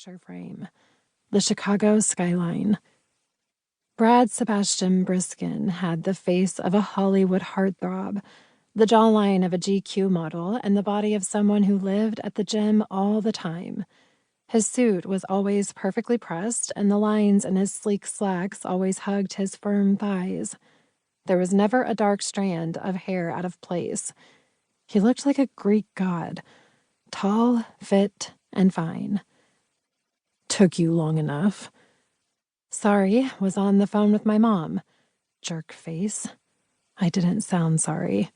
picture frame, the Chicago skyline. Brad Sebastian Brisken had the face of a Hollywood heartthrob, the jawline of a GQ model, and the body of someone who lived at the gym all the time. His suit was always perfectly pressed, and the lines in his sleek slacks always hugged his firm thighs. There was never a dark strand of hair out of place. He looked like a Greek god, tall, fit, and fine. "Took you long enough." "Sorry, was on the phone with my mom." Jerk face. I didn't sound sorry.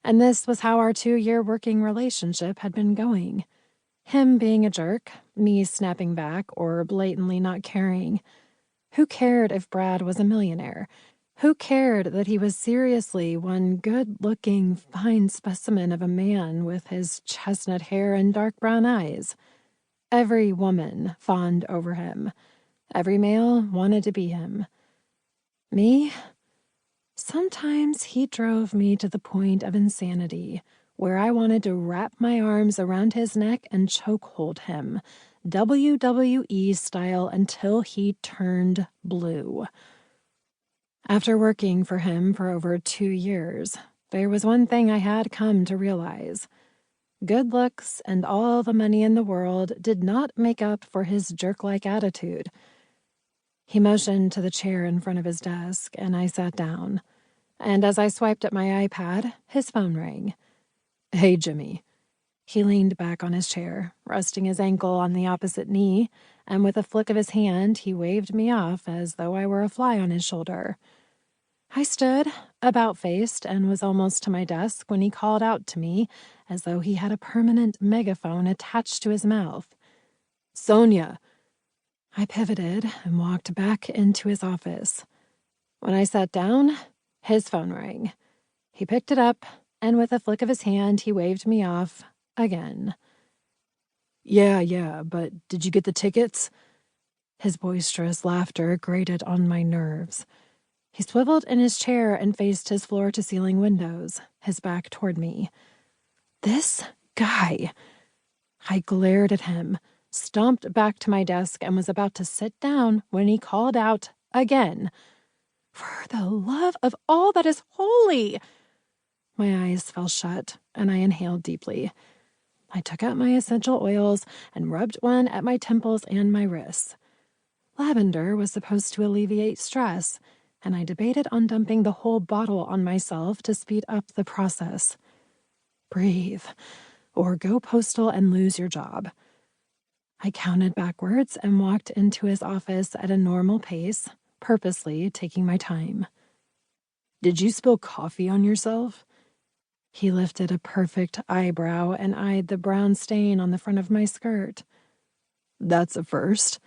And this was how our 2-year working relationship had been going. Him being a jerk, me snapping back or blatantly not caring. Who cared if Brad was a millionaire? Who cared that he was seriously one good-looking, fine specimen of a man with his chestnut hair and dark brown eyes? Every woman fawned over him. Every male wanted to be him. Me? Sometimes he drove me to the point of insanity, where I wanted to wrap my arms around his neck and chokehold him, WWE style, until he turned blue. After working for him for over 2 years, there was one thing I had come to realize. Good looks and all the money in the world did not make up for his jerk-like attitude. He motioned to the chair in front of his desk, and I sat down. And as I swiped at my iPad, his phone rang. "Hey, Jimmy." He leaned back on his chair, resting his ankle on the opposite knee, and with a flick of his hand, he waved me off as though I were a fly on his shoulder. I stood, about-faced, and was almost to my desk when he called out to me, as though he had a permanent megaphone attached to his mouth. "Sonia!" I pivoted and walked back into his office. When I sat down, his phone rang. He picked it up, and with a flick of his hand, he waved me off again. Yeah, but did you get the tickets?" His boisterous laughter grated on my nerves. He swiveled in his chair and faced his floor-to-ceiling windows, his back toward me. This guy. I glared at him, stomped back to my desk, and was about to sit down when he called out again. "For the love of all that is holy!" My eyes fell shut, and I inhaled deeply. I took out my essential oils and rubbed one at my temples and my wrists. Lavender was supposed to alleviate stress, and I debated on dumping the whole bottle on myself to speed up the process. Breathe, or go postal and lose your job. I counted backwards and walked into his office at a normal pace, purposely taking my time. "Did you spill coffee on yourself?" He lifted a perfect eyebrow and eyed the brown stain on the front of my skirt. "That's a first."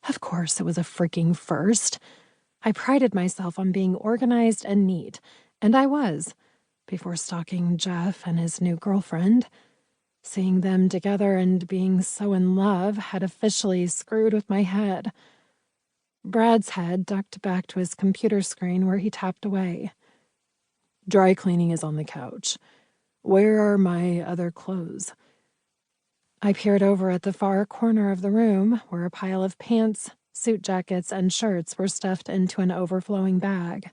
Of course it was a freaking first. I prided myself on being organized and neat, and I was, before stalking Jeff and his new girlfriend. Seeing them together and being so in love had officially screwed with my head. Brad's head ducked back to his computer screen where he tapped away. "Dry cleaning is on the couch. Where are my other clothes?" I peered over at the far corner of the room where a pile of pants, suit jackets, and shirts were stuffed into an overflowing bag.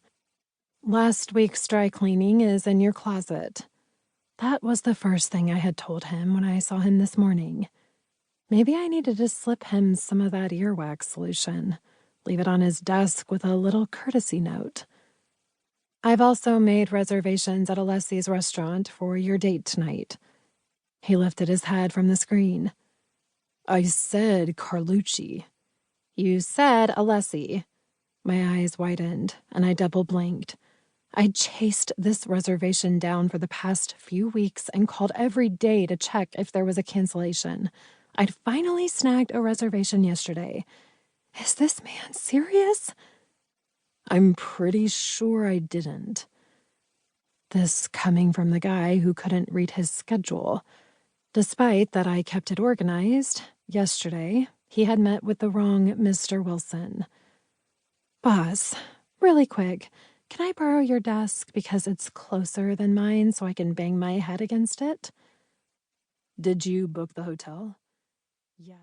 "Last week's dry cleaning is in your closet." That was the first thing I had told him when I saw him this morning. Maybe I needed to slip him some of that earwax solution, leave it on his desk with a little courtesy note. "I've also made reservations at Alessi's restaurant for your date tonight." He lifted his head from the screen. "I said Carlucci." "You said Alessi." My eyes widened, and I double-blinked. I'd chased this reservation down for the past few weeks and called every day to check if there was a cancellation. I'd finally snagged a reservation yesterday. Is this man serious? "I'm pretty sure I didn't." This coming from the guy who couldn't read his schedule. Despite that I kept it organized, yesterday he had met with the wrong Mr. Wilson. "Boss, really quick, can I borrow your desk because it's closer than mine so I can bang my head against it?" "Did you book the hotel?" "Yes."